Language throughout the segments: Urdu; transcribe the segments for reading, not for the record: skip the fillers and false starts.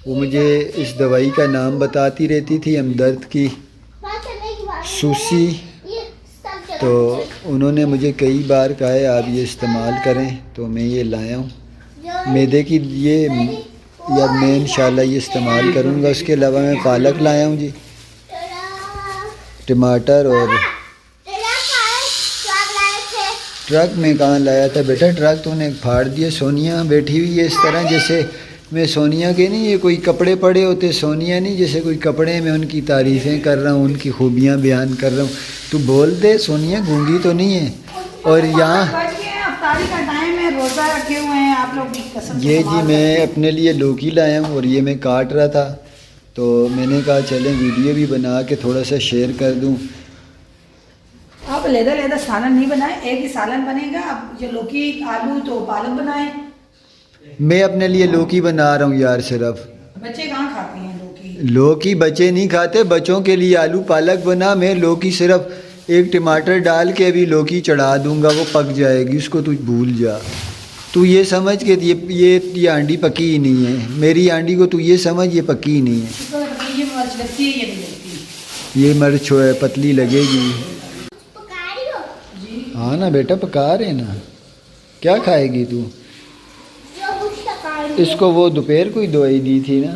وہ مجھے اس دوائی کا نام بتاتی رہتی تھی، ہمدرد کی سوسی، تو انہوں نے مجھے کئی بار کہا ہے آپ یہ استعمال کریں، تو میں یہ لایا ہوں معدے کی، یہ یا میں انشاءاللہ یہ استعمال کروں گا۔ اس کے علاوہ میں پالک لایا ہوں جی، ٹماٹر، اور ٹرک میں کہاں لایا تھا بیٹا، ٹرک تو نے پھاڑ دیا۔ سونیا بیٹھی ہوئی ہے اس طرح جیسے میں سونیا کے نہیں، یہ کوئی کپڑے پڑے ہوتے، سونیا نہیں جیسے کوئی کپڑے میں ان کی تعریفیں کر رہا ہوں، ان کی خوبیاں بیان کر رہا ہوں۔ تو بول دے سونیا، گونگی تو نہیں ہے۔ اور یہاں افطاری کا ٹائم ہے، روزہ رکھے ہوئے ہیں آپ لوگ بھی قسم سے۔ یہ جی میں اپنے لیے لوکی لایا ہوں، اور یہ میں کاٹ رہا تھا، تو میں نے کہا چلیں ویڈیو بھی بنا کے تھوڑا سا شیئر کر دوں۔ آپ علیحدہ سالن نہیں بنائیں، ایک ہی سالن بنے گا۔ اب یہ لوکی آلو تو پالک بنائیں۔ میں اپنے لیے لوکی بنا رہا ہوں یار، صرف بچے کہاں کھاتے ہیں لوکی؟ لوکی بچے نہیں کھاتے، بچوں کے لیے آلو پالک بنا، میں لوکی صرف ایک ٹماٹر ڈال کے ابھی لوکی چڑھا دوں گا، وہ پک جائے گی، اس کو تو بھول جا۔ تو یہ سمجھ کہ یہ ہانڈی پکی ہی نہیں ہے، میری ہانڈی کو تو یہ سمجھ یہ پکی ہی نہیں ہے۔ یہ مرچ لگتی ہے، یہ نہیں لگتی؟ یہ مرچ پتلی لگے گی۔ ہاں نا بیٹا پکا رہے نا، کیا کھائے گی تو؟ اس کو وہ دوپہر کو ہی دوائی دی تھی نا،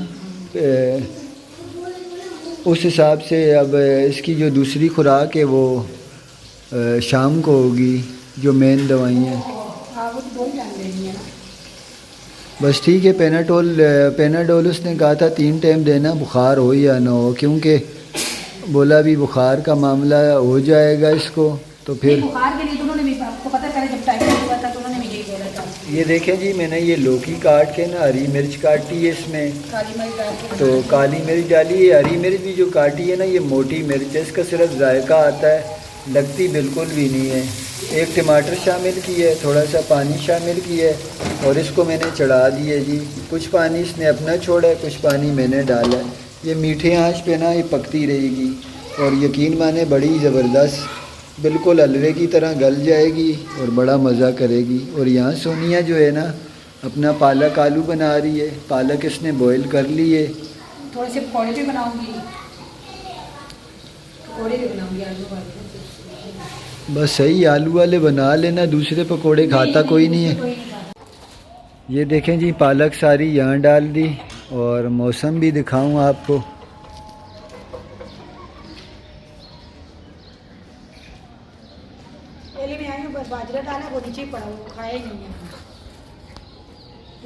اس حساب سے اب اس کی جو دوسری خوراک ہے وہ شام کو ہوگی، جو مین دوائیاں۔ بس ٹھیک ہے، پیناڈول اس نے کہا تھا 3 ٹائم دینا، بخار ہو یا نہ ہو، کیونکہ بولا بھی بخار کا معاملہ ہو جائے گا اس کو، تو پھر بخار کے لیے انہوں نے بھی آپ کو پتہ چلے جب ٹائفائڈ ہوا تھا تو انہوں نے بھی یہی بولا تھا۔ یہ دیکھیں جی میں نے یہ لوکی کاٹ کے نا ہری مرچ کاٹی ہے اس میں، کالی مرچ ڈال کے تو کالی مرچ ڈالی ہے، ہری مرچ بھی جو کاٹی ہے نا یہ موٹی مرچ ہے، اس کا صرف ذائقہ آتا ہے، لگتی بالکل بھی نہیں ہے۔ ایک ٹماٹر شامل کی ہے، تھوڑا سا پانی شامل کیا ہے، اور اس کو میں نے چڑھا دیا جی۔ کچھ پانی اس نے اپنا چھوڑا ہے، کچھ پانی میں نے ڈالا ہے۔ یہ میٹھے آنچ پہ نا یہ پکتی رہے گی، اور یقین مانے بڑی زبردست بالکل حلوے کی طرح گل جائے گی اور بڑا مزہ کرے گی۔ اور یہاں سونیا جو ہے نا اپنا پالک آلو بنا رہی ہے، پالک اس نے بوائل کر لی ہے۔ تھوڑے سے پکوڑے بھی بناؤں گی، پکوڑے بھی بناؤں گی آلو والے۔ بس صحیح، آلو والے بنا لینا، دوسرے پکوڑے کھاتا کوئی نہیں ہے۔ یہ دیکھیں جی پالک ساری یہاں ڈال دی، اور موسم بھی دکھاؤں آپ کو۔ پہلے میں آئی ہوں، بس باجرہ ڈالا، وہ نیچے پڑا، وہ کھایا ہی نہیں ہے۔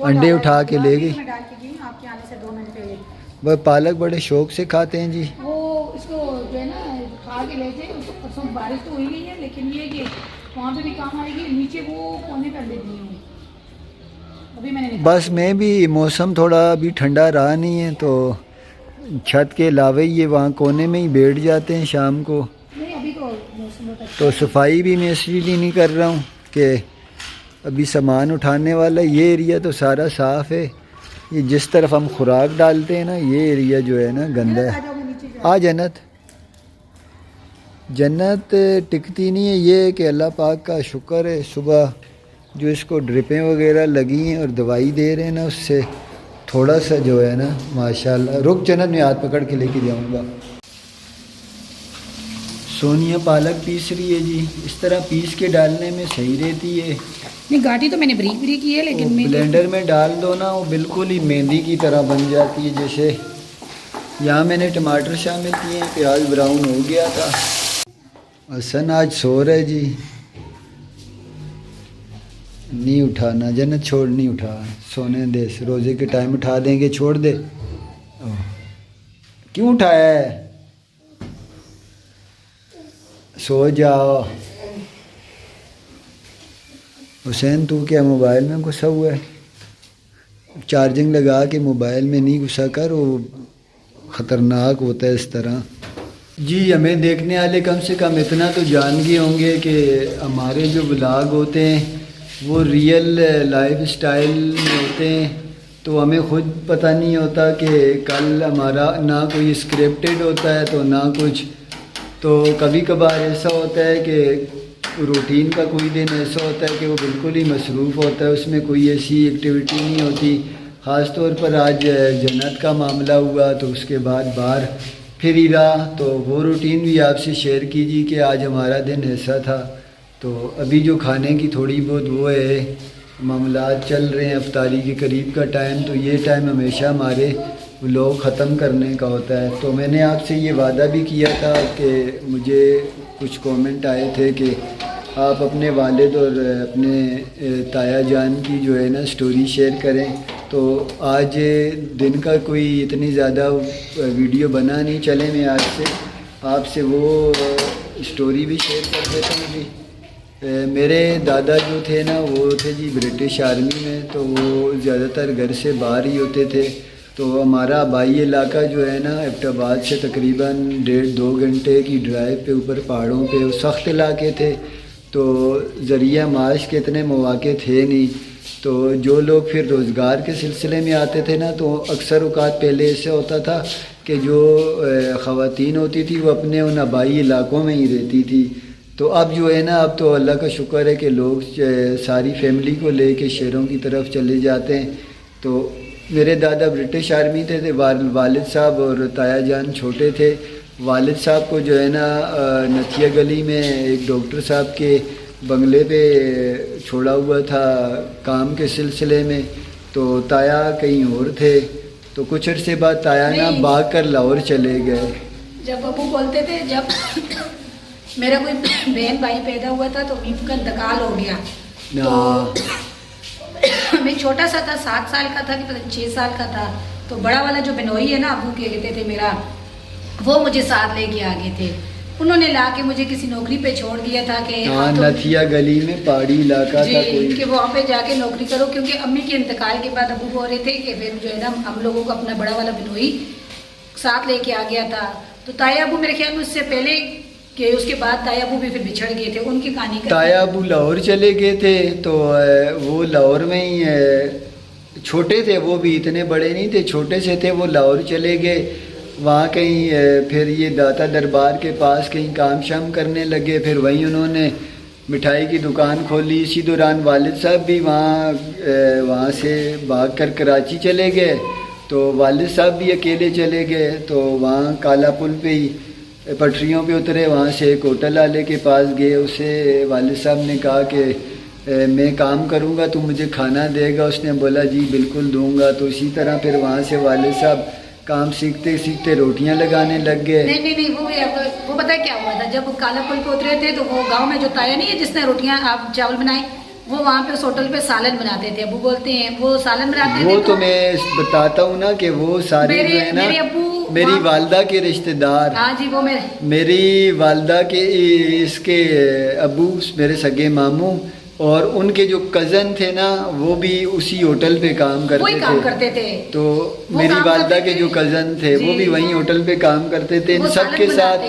انڈے اٹھا کے لے گئی، میں ڈال کے گئی آپ کے آنے سے 2 منٹ پہلے۔ وہ پالک بڑے شوق سے کھاتے ہیں جی۔ وہ اس کو جو ہے نا کھا کے لے تھے، پرسوں بارش تو ہوئی نہیں ہے، لیکن یہ کہ وہاں پہ بھی کام آئے گی، نیچے وہ کونے کر دیتی ہوں ابھی میں نے۔ بس میں بھی موسم تھوڑا ابھی ٹھنڈا رہا نہیں ہے، تو چھت کے علاوہ یہ وہاں کونے میں ہی بیٹھ جاتے ہیں شام کو۔ نہیں ابھی تو موسم تو صفائی بھی میں اس لیے نہیں کر رہا ہوں کہ ابھی سامان اٹھانے والا، یہ ایریا تو سارا صاف ہے، یہ جس طرف ہم خوراک ڈالتے ہیں نا یہ ایریا جو ہے نا گندا ہے۔ آ جنت، جنت ٹکتی نہیں ہے، یہ ہے کہ اللہ پاک کا شکر ہے صبح جو اس کو ڈرپیں وغیرہ لگی ہیں اور دوائی دے رہے ہیں نا، اس سے تھوڑا سا جو ہے نا ماشاءاللہ۔ رک جنت، میں ہاتھ پکڑ کے لے کے جاؤں گا۔ سونیا پالک پیس رہی ہے جی، اس طرح پیس کے ڈالنے میں صحیح رہتی ہے۔ نہیں گاٹی تو میں نے بریک بریک کی ہے، لیکن بلینڈر میں ڈال دو نا وہ بالکل ہی مہندی کی طرح بن جاتی ہے۔ جیسے یہاں میں نے ٹماٹر شامل کیے ہیں، پیاز براؤن ہو گیا تھا۔ حسن آج سو رہے جی، نہیں اٹھانا جنت، چھوڑ، نہیں اٹھا، سونے دے، روزے کے ٹائم اٹھا دیں گے، چھوڑ دے۔ کیوں اٹھایا ہے؟ سو جاؤ۔ حسین تو کیا موبائل میں گھسا ہوا ہے؟ چارجنگ لگا کے موبائل میں نہیں گھسا کر، وہ خطرناک ہوتا ہے اس طرح۔ جی ہمیں دیکھنے والے کم سے کم اتنا تو جان گئے ہوں گے کہ ہمارے جو ولاگ ہوتے ہیں وہ ریئل لائف سٹائل میں ہوتے ہیں، تو ہمیں خود پتہ نہیں ہوتا کہ کل ہمارا نہ کوئی اسکرپٹڈ ہوتا ہے تو نہ کچھ، تو کبھی کبھار ایسا ہوتا ہے کہ روٹین کا کوئی دن ایسا ہوتا ہے کہ وہ بالکل ہی مصروف ہوتا ہے، اس میں کوئی ایسی ایکٹیویٹی نہیں ہوتی، خاص طور پر آج جنت کا معاملہ ہوا تو اس کے بعد باہر پھر ہی رہا، تو وہ روٹین بھی آپ سے شیئر کیجیے کہ آج ہمارا دن ایسا تھا۔ تو ابھی جو کھانے کی تھوڑی بہت وہ ہے معاملات چل رہے ہیں، افطاری کے قریب کا ٹائم، تو یہ ٹائم ہمیشہ ہمارے لوگ ختم کرنے کا ہوتا ہے۔ تو میں نے آپ سے یہ وعدہ بھی کیا تھا کہ مجھے کچھ کومنٹ آئے تھے کہ آپ اپنے والد اور اپنے تایا جان کی جو ہے نا سٹوری شیئر کریں، تو آج دن کا کوئی اتنی زیادہ ویڈیو بنا نہیں، چلے میں آج سے آپ سے وہ سٹوری بھی شیئر کر دیتا ہوں جی۔ میرے دادا جو تھے نا وہ تھے جی برٹش آرمی میں، تو وہ زیادہ تر گھر سے باہر ہی ہوتے تھے۔ تو ہمارا آبائی علاقہ جو ہے نا ایبٹ آباد سے تقریباً 1.5-2 گھنٹے کی ڈرائیو پہ اوپر پہاڑوں پہ سخت علاقے تھے، تو ذریعہ معاش کے اتنے مواقع تھے نہیں۔ تو جو لوگ پھر روزگار کے سلسلے میں آتے تھے نا، تو اکثر اوقات پہلے ایسے ہوتا تھا کہ جو خواتین ہوتی تھی وہ اپنے ان آبائی علاقوں میں ہی رہتی تھی۔ تو اب جو ہے نا اب تو اللہ کا شکر ہے کہ لوگ ساری فیملی کو لے کے شہروں کی طرف چلے جاتے ہیں۔ تو میرے دادا برٹش آرمی تھے، والد صاحب اور تایا جان چھوٹے تھے۔ والد صاحب کو جو ہے نا نتھیا گلی میں ایک ڈاکٹر صاحب کے بنگلے پہ چھوڑا ہوا تھا کام کے سلسلے میں، تو تایا کہیں اور تھے۔ تو کچھ عرصے بعد تایا نا بھاگ کر لاہور چلے گئے۔ جب ابو بولتے تھے جب میرا کوئی بہن بھائی پیدا ہوا تھا تو ان کا انتقال ہو گیا، تو میں چھوٹا سا تھا، 7 سال کا تھا کہ 6 سال کا تھا، تو بڑا والا جو بنوئی ہے نا ابو کے کہتے تھے میرا، وہ مجھے ساتھ لے کے آگے تھے۔ انہوں نے لا کے مجھے کسی نوکری پہ چھوڑ دیا تھا کہ نتھیا گلی میں پہاڑی علاقہ تھا کوئی، کہ وہاں پہ جا کے نوکری کرو، کیونکہ امی کے انتقال کے بعد ابو بول رہے تھے کہ پھر جو ہے نا ہم لوگوں کو اپنا بڑا والا بنوئی ساتھ لے کے آ گیا تھا۔ تو تایا ابو میرے خیال میں اس سے پہلے کہ اس کے بعد تایا ابو بھی پھر بچھڑ گئے تھے، ان کی کہانی تایا ابو لاہور چلے گئے تھے، تو وہ لاہور میں ہی چھوٹے تھے، وہ بھی اتنے بڑے نہیں تھے، چھوٹے سے تھے، وہ لاہور چلے گئے۔ وہاں کہیں پھر یہ داتا دربار کے پاس کہیں کام شام کرنے لگے، پھر وہیں انہوں نے مٹھائی کی دکان کھولی۔ اسی دوران والد صاحب بھی وہاں سے بھاگ کر کراچی چلے گئے، تو والد صاحب بھی اکیلے چلے گئے۔ تو وہاں کالا پل پہ ہی پٹریوں پہ اترے، وہاں سے ایک ہوٹل والے کے پاس گئے، اسے والد صاحب نے کہا کہ میں کام کروں گا تو مجھے کھانا دے گا؟ اس نے بولا جی بالکل دوں گا۔ تو اسی طرح پھر وہاں سے والد صاحب کام سیکھتے سیکھتے روٹیاں لگانے لگ گئے۔ نہیں وہ پتہ کیا ہوا تھا، جب کالا پل پہ اترے تھے تو وہ گاؤں میں جو تایا نہیں ہے جس نے روٹیاں آپ چاول بنائے، وہ وہاں پہ اس ہوٹل پہ سالن بناتے تھے، ابو بولتے ہیں وہ سالن بناتے تھے۔ وہ تو میں بتاتا ہوں نا کہ وہ سارے جو ہے نا میری والدہ کے رشتہ دار، ہاں جی وہ میری والدہ کے اس کے ابو میرے سگے ماموں اور ان کے جو کزن تھے نا وہ بھی اسی ہوٹل پہ کام کرتے تھے۔ تو میری والدہ کے جو کزن تھے وہ بھی وہیں ہوٹل پہ کام کرتے تھے، ان سب کے ساتھ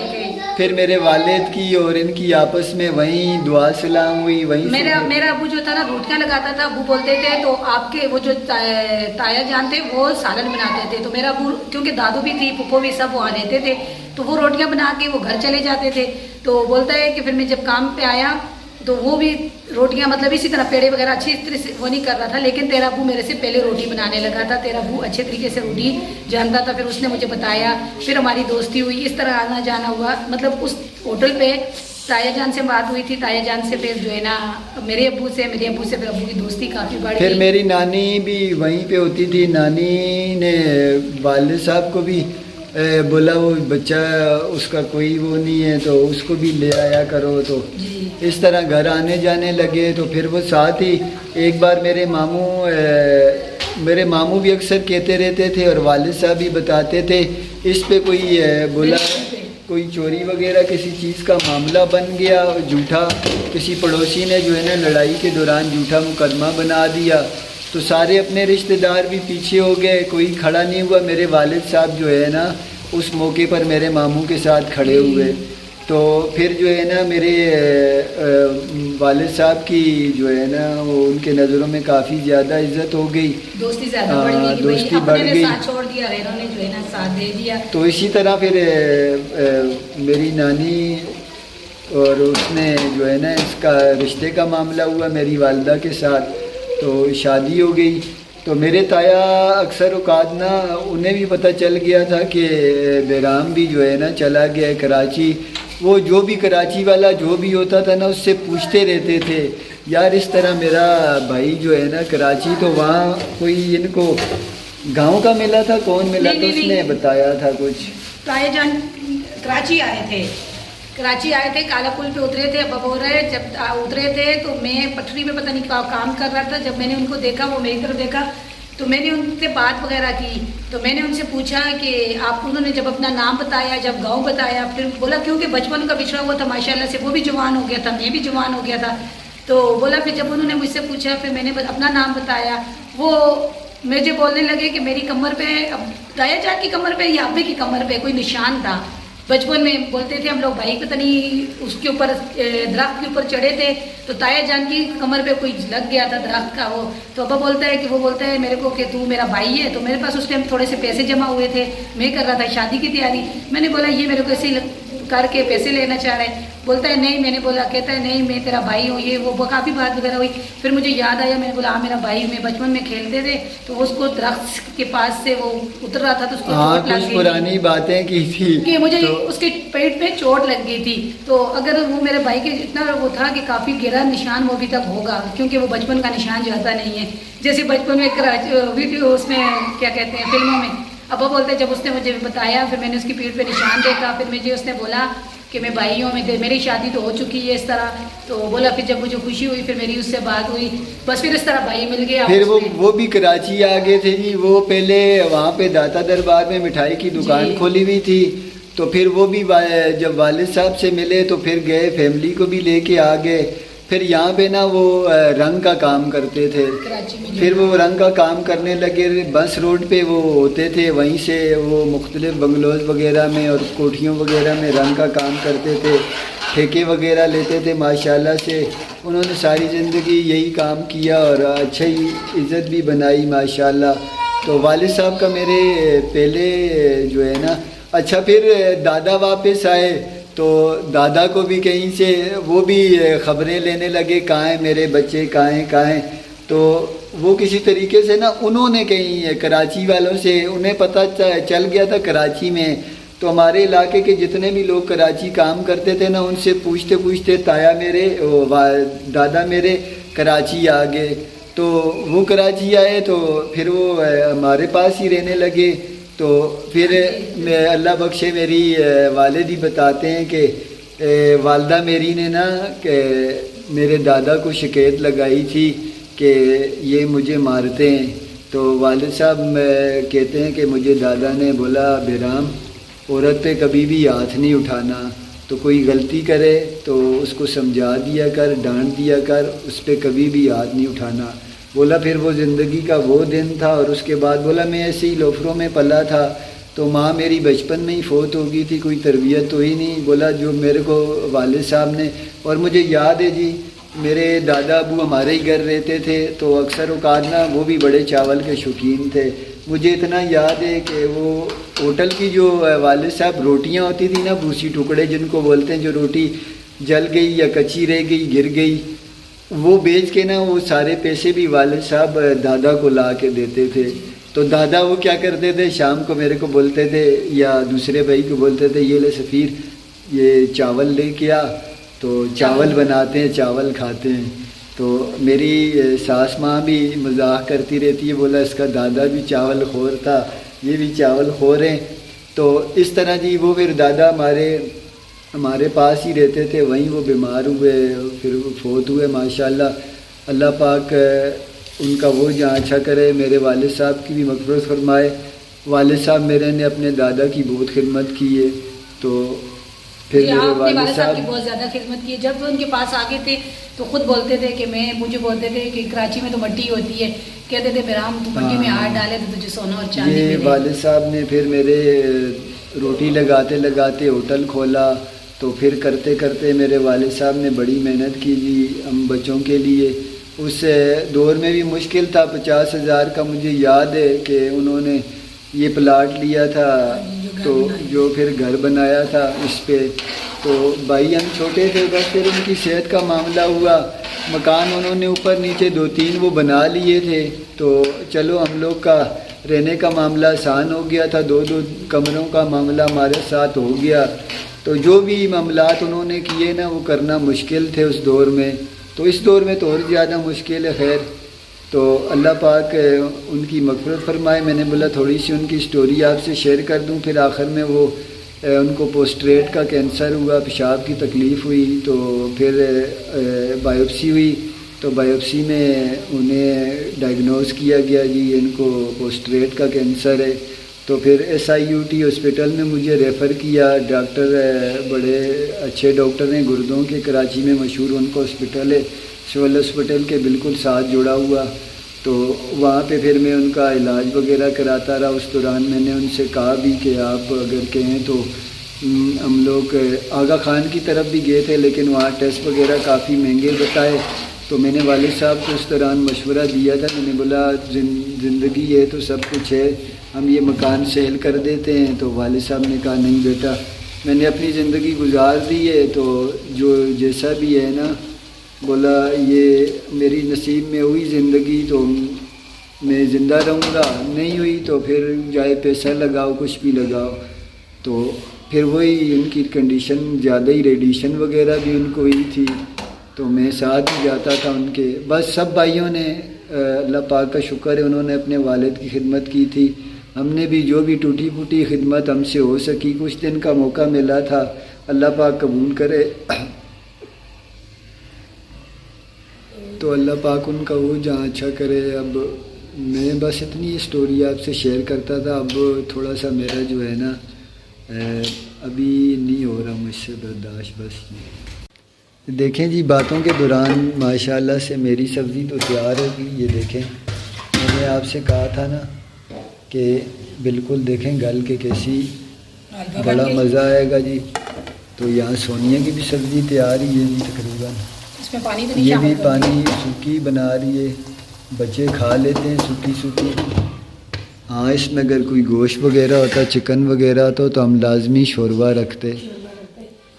پھر میرے والد کی اور ان کی آپس میں وہیں دعا سلام ہوئی۔ وہیں میرا ابو جو تھا نا روٹیاں لگاتا تھا، ابو بولتے تھے تو آپ کے وہ جو تایا جان تھے وہ سالن بناتے تھے، تو میرا ابو کیونکہ دادو بھی تھی پھپھو بھی سب وہاں رہتے تھے، تو وہ روٹیاں بنا کے وہ گھر چلے جاتے تھے۔ تو بولتا ہے کہ پھر میں جب کام پہ آیا تو وہ بھی روٹیاں مطلب اسی طرح پیڑے وغیرہ اچھی طرح سے وہ نہیں کر رہا تھا، لیکن تیرا ابو میرے سے پہلے روٹی بنانے لگا تھا، تیرا ابو اچھے طریقے سے روٹی جانتا تھا۔ پھر اس نے مجھے بتایا، پھر ہماری دوستی ہوئی، اس طرح آنا جانا ہوا۔ مطلب اس ہوٹل پہ تایا جان سے بات ہوئی تھی، تایا جان سے پھر جو ہے نا میرے ابو سے پھر ابو کی دوستی کافی بڑھ گئی۔ پھر میری نانی بھی وہیں پہ ہوتی تھی، نانی نے والد صاحب کو بھی بولا وہ بچہ اس کا کوئی وہ نہیں ہے تو اس کو بھی لے آیا کرو، تو اس طرح گھر آنے جانے لگے۔ تو پھر وہ ساتھ ہی ایک بار میرے ماموں بھی اکثر کہتے رہتے تھے اور والد صاحب بھی بتاتے تھے، اس پہ کوئی بولا کوئی چوری وغیرہ کسی چیز کا معاملہ بن گیا جھوٹا، کسی پڑوسی نے جو ہے نا لڑائی کے دوران جھوٹا مقدمہ بنا دیا، تو سارے اپنے رشتہ دار بھی پیچھے ہو گئے، کوئی کھڑا نہیں ہوا۔ میرے والد صاحب جو ہے نا اس موقع پر میرے ماموں کے ساتھ کھڑے ہوئے، تو پھر جو ہے نا میرے والد صاحب کی جو ہے نا وہ ان کے نظروں میں کافی زیادہ عزت ہو گئی، دوستی زیادہ بڑھ گئی، دوستی بڑھ گئی، ساتھ چھوڑ دیا، غیروں نے جو ہے نا ساتھ دے دیا۔ تو اسی طرح پھر میری نانی اور اس نے جو ہے نا اس کا رشتے کا معاملہ ہوا میری والدہ کے ساتھ، تو شادی ہو گئی۔ تو میرے تایا اکثر اوقات نا انہیں بھی پتہ چل گیا تھا کہ بیرام بھی جو ہے نا چلا گیا ہے کراچی. وہ جو بھی کراچی والا جو بھی ہوتا تھا نا اس سے پوچھتے رہتے تھے یار اس طرح میرا بھائی جو ہے نا کراچی. تو وہاں کوئی ان کو گاؤں کا ملا تھا, کون ملا تھا, اس نے بتایا تھا کچھ. تایا جان کراچی آئے تھے, کراچی آئے تھے, کالا پل پہ اترے تھے. ابا بول رہے جب اترے تھے تو میں پٹری پہ پتہ نہیں کام کر رہا تھا. جب میں نے ان کو دیکھا, وہ میری طرف دیکھا, تو میں نے ان سے بات وغیرہ کی. تو میں نے ان سے پوچھا کہ آپ, انہوں نے جب اپنا نام بتایا, جب گاؤں بتایا, پھر بولا کیونکہ بچپن کا بچھڑا ہوا تھا ماشاءاللہ سے, وہ بھی جوان ہو گیا تھا, میں بھی جوان ہو گیا تھا. تو بولا پھر جب انہوں نے مجھ سے پوچھا, پھر میں نے اپنا نام بتایا. وہ مجھے بولنے لگے کہ میری کمر پہ, تایا جان کی کمر پہ یا ابے کی کمر پہ کوئی نشان تھا. بچپن میں بولتے تھے ہم لوگ بھائی پتہ نہیں اس کے اوپر درخت کے اوپر چڑھے تھے تو تایا جان کی کمر پہ کوئی لگ گیا تھا درخت کا. وہ تو ابا بولتا ہے کہ وہ بولتا ہے میرے کو کہ تو میرا بھائی ہے. تو میرے پاس اس ٹائم تھوڑے سے پیسے جمع ہوئے تھے, میں کر رہا تھا شادی کی تیاری. میں نے بولا یہ میرے کو ایسے ہی کر کے پیسے لینا چاہ رہا ہے. بولتا ہے نہیں, میں نے بولا, کہتا ہے نہیں میں تیرا بھائی ہوں. یہ وہ کافی بات وغیرہ ہوئی. پھر مجھے یاد آیا, میں نے بولا ہاں میرا بھائی, میں بچپن میں کھیلتے تھے تو وہ اس کو درخت کے پاس سے وہ اتر رہا تھا تو اس کو چوٹ لگ گئی, پرانی باتیں کی تھی کہ مجھے اس کے پیٹ پہ چوٹ لگ گئی تھی. تو اگر وہ میرے بھائی کے اتنا وہ تھا کہ کافی گہرا نشان وہ ابھی تک ہوگا, کیونکہ وہ بچپن کا نشان جاتا نہیں ہے. جیسے بچپن میں ویڈیو اس میں کیا کہتے ہیں فلموں میں ابا بولتے جب اس نے مجھے بتایا, پھر میں نے اس کی پیٹھ پہ نشان دیکھا. پھر مجھے اس نے بولا کہ میں بھائی ہوں, میری شادی تو ہو چکی ہے اس طرح. تو بولا پھر جب مجھے خوشی ہوئی پھر میری اس سے بات ہوئی, بس پھر اس طرح بھائی مل گیا. پھر وہ بھی کراچی آ گئے تھے جی. وہ پہلے وہاں پہ داتا دربار میں مٹھائی کی دکان کھولی ہوئی تھی. تو پھر وہ بھی جب والد صاحب سے ملے تو پھر گئے, فیملی کو بھی لے کے آ گئے. پھر یہاں پہ نا وہ رنگ کا کام کرتے تھے. پھر وہ رنگ کا کام کرنے لگے, بس روڈ پہ وہ ہوتے تھے, وہیں سے وہ مختلف بنگلوز وغیرہ میں اور کوٹھیوں وغیرہ میں رنگ کا کام کرتے تھے, ٹھیکے وغیرہ لیتے تھے. ماشاءاللہ سے انہوں نے ساری زندگی یہی کام کیا اور اچھا ہی عزت بھی بنائی ماشاءاللہ. تو والد صاحب کا میرے پہلے جو ہے نا, اچھا پھر دادا واپس آئے تو دادا کو بھی کہیں سے وہ بھی خبریں لینے لگے, کہاں ہیں میرے بچے, کہاں ہیں. تو وہ کسی طریقے سے نا انہوں نے کہیں کراچی والوں سے انہیں پتہ چل گیا تھا کراچی میں. تو ہمارے علاقے کے جتنے بھی لوگ کراچی کام کرتے تھے نا, ان سے پوچھتے پوچھتے تایا میرے دادا میرے کراچی آ گئے. تو وہ کراچی آئے تو پھر وہ ہمارے پاس ہی رہنے لگے. تو پھر اللہ بخشے میری والد ہی بتاتے ہیں کہ والدہ میری نے نا کہ میرے دادا کو شکایت لگائی تھی کہ یہ مجھے مارتے ہیں. تو والد صاحب کہتے ہیں کہ مجھے دادا نے بولا بیرام عورت پہ کبھی بھی ہاتھ نہیں اٹھانا, تو کوئی غلطی کرے تو اس کو سمجھا دیا کر, ڈانٹ دیا کر, اس پہ کبھی بھی ہاتھ نہیں اٹھانا. بولا پھر وہ زندگی کا وہ دن تھا. اور اس کے بعد بولا میں ایسے ہی لوفروں میں پلا تھا, تو ماں میری بچپن میں ہی فوت ہو گئی تھی, کوئی تربیت تو ہی نہیں. بولا جو میرے کو والد صاحب نے, اور مجھے یاد ہے جی میرے دادا ابو ہمارے ہی گھر رہتے تھے تو اکثر اوقات نا وہ بھی بڑے چاول کے شوقین تھے. مجھے اتنا یاد ہے کہ وہ ہوٹل کی جو والد صاحب روٹیاں ہوتی تھیں نا, بھوسی ٹکڑے جن کو بولتے ہیں, جو روٹی جل گئی یا کچی رہ گئی, گر گئی, وہ بیچ کے نا وہ سارے پیسے بھی والد صاحب دادا کو لا کے دیتے تھے. تو دادا وہ کیا کرتے تھے, شام کو میرے کو بولتے تھے یا دوسرے بھائی کو بولتے تھے یہ لے سفیر یہ چاول لے کے آ, تو چاول بناتے ہیں, چاول کھاتے ہیں. تو میری ساس ماں بھی مزاح کرتی رہتی ہے, بولا اس کا دادا بھی چاول خور تھا, یہ بھی چاول خور ہیں. تو اس طرح جی وہ پھر دادا ہمارے پاس ہی رہتے تھے, وہیں وہ بیمار ہوئے, پھر وہ فوت ہوئے ماشاءاللہ. اللہ پاک ان کا وہ جہاں اچھا کرے, میرے والد صاحب کی بھی مغفرت فرمائے. والد صاحب میرے نے اپنے دادا کی بہت خدمت کی ہے. تو پھر میرے والد صاحب کی بہت زیادہ خدمت کی ہے. جب ان کے پاس آگے تھے تو خود بولتے تھے کہ مجھے بولتے تھے کہ کراچی میں تو مٹی ہوتی ہے, کہتے تھے بیرام تو مٹی میں ہاتھ ڈالے تو تجھے سونا اور چاندی ملے. والد صاحب نے پھر میرے روٹی لگاتے لگاتے ہوٹل کھولا. تو پھر کرتے کرتے میرے والد صاحب نے بڑی محنت کی جی ہم بچوں کے لیے. اس دور میں بھی مشکل تھا, 50,000 کا مجھے یاد ہے کہ انہوں نے یہ پلاٹ لیا تھا, تو جو پھر گھر بنایا تھا اس پہ. تو بھائی ہم چھوٹے تھے، بس پھر ان کی صحت کا معاملہ ہوا، مکان انہوں نے اوپر نیچے 2-3 وہ بنا لیے تھے، تو چلو ہم لوگ کا رہنے کا معاملہ آسان ہو گیا تھا، 2 کمروں کا معاملہ ہمارے ساتھ ہو گیا۔ تو جو بھی معاملات انہوں نے کیے نا وہ کرنا مشکل تھے اس دور میں، تو اس دور میں تو اور زیادہ مشکل ہے۔ خیر تو اللہ پاک ان کی مغفرت فرمائے۔ میں نے بولا تھوڑی سی ان کی سٹوری آپ سے شیئر کر دوں، پھر آخر میں وہ ان کو پوسٹریٹ کا کینسر ہوا، پیشاب کی تکلیف ہوئی، تو پھر بایوپسی ہوئی، تو بایوپسی میں انہیں ڈائگنوز کیا گیا جی ان کو پوسٹریٹ کا کینسر ہے۔ تو پھر SIUT ہاسپٹل میں مجھے ریفر کیا، ڈاکٹر بڑے اچھے ڈاکٹر ہیں گردوں کے، کراچی میں مشہور ان کو ہاسپٹل ہے، سول ہاسپٹل کے بالکل ساتھ جڑا ہوا۔ تو وہاں پہ پھر میں ان کا علاج وغیرہ کراتا رہا۔ اس دوران میں نے ان سے کہا بھی کہ آپ اگر کہیں تو ہم لوگ آغا خان کی طرف بھی گئے تھے، لیکن وہاں ٹیسٹ وغیرہ کافی مہنگے بتائے، تو میں نے والد صاحب کو اس دوران مشورہ دیا تھا، میں نے بولا زندگی ہے تو سب کچھ ہے، ہم یہ مکان سیل کر دیتے ہیں۔ تو والد صاحب نے کہا نہیں بیٹا، میں نے اپنی زندگی گزار دی ہے، تو جو جیسا بھی ہے نا، بولا یہ میری نصیب میں ہوئی زندگی تو میں زندہ رہوں گا، نہیں ہوئی تو پھر جائے پیسہ لگاؤ کچھ بھی لگاؤ۔ تو پھر وہی ان کی کنڈیشن زیادہ ہی، ریڈیشن وغیرہ بھی ان کو ہوئی تھی، تو میں ساتھ ہی جاتا تھا ان کے۔ بس سب بھائیوں نے اللہ پاک کا شکر ہے، انہوں نے اپنے والد کی خدمت کی تھی، ہم نے بھی جو بھی ٹوٹی پھوٹی خدمت ہم سے ہو سکی، کچھ دن کا موقع ملا تھا، اللہ پاک قبول کرے۔ تو اللہ پاک ان کا وہ جہاں اچھا کرے۔ اب میں بس اتنی اسٹوری آپ سے شیئر کرتا تھا، اب تھوڑا سا میرا جو ہے نا ابھی نہیں ہو رہا مجھ سے برداشت۔ بس دیکھیں جی، باتوں کے دوران ماشاءاللہ سے میری سبزی تو تیار ہوگی، یہ دیکھیں میں نے آپ سے کہا تھا نا کہ بالکل دیکھیں گل کے کیسی بڑا مزہ آئے گا جی۔ تو یہاں سونیا کی بھی سبزی تیار ہی ہے جی تقریباً، اس میں پانی تو نہیں یہ بھی شامل پانی سوکھی بنا رہی ہے، بچے کھا لیتے ہیں سوکھی سوکھی۔ ہاں اس میں اگر کوئی گوشت وغیرہ ہوتا، چکن وغیرہ تو ہم لازمی شوربہ رکھتے۔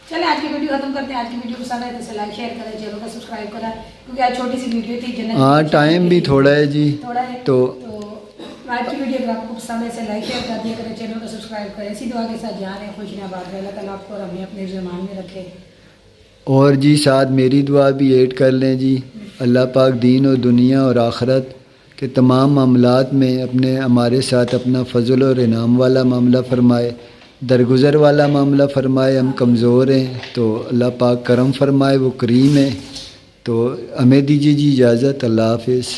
چلے آج کی ویڈیو ختم کرتے ہیں۔ آج کی ویڈیو پسند آئے تو لائک شیئر کریں، چینل کو سبسکرائب کریں، کیونکہ آج چھوٹی سی ویڈیو تھی جنت۔ ہاں ٹائم بھی تھوڑا ہے جی، تھوڑا ہے، تو آج کی ویڈیو اگر آپ کو پسند ہے اسے لائک شیئر کر دیا کریں، چینل کو سبسکرائب کریں۔ اسی دعا کے ساتھ جان ہے، خوش رہیں، آباد رہیں، اللہ تعالیٰ آپ کو اور ہمیں اپنے زمان میں رکھے۔ اور جی ساتھ میری دعا بھی ایڈ کر لیں جی، اللہ پاک دین اور دنیا اور آخرت کے تمام معاملات میں ہمارے ساتھ اپنا فضل اور انعام والا معاملہ فرمائے، درگزر والا معاملہ فرمائے۔ ہم کمزور ہیں تو اللہ پاک کرم فرمائے، وہ کریم ہے۔ تو ہمیں دیجیے جی اجازت، اللہ حافظ۔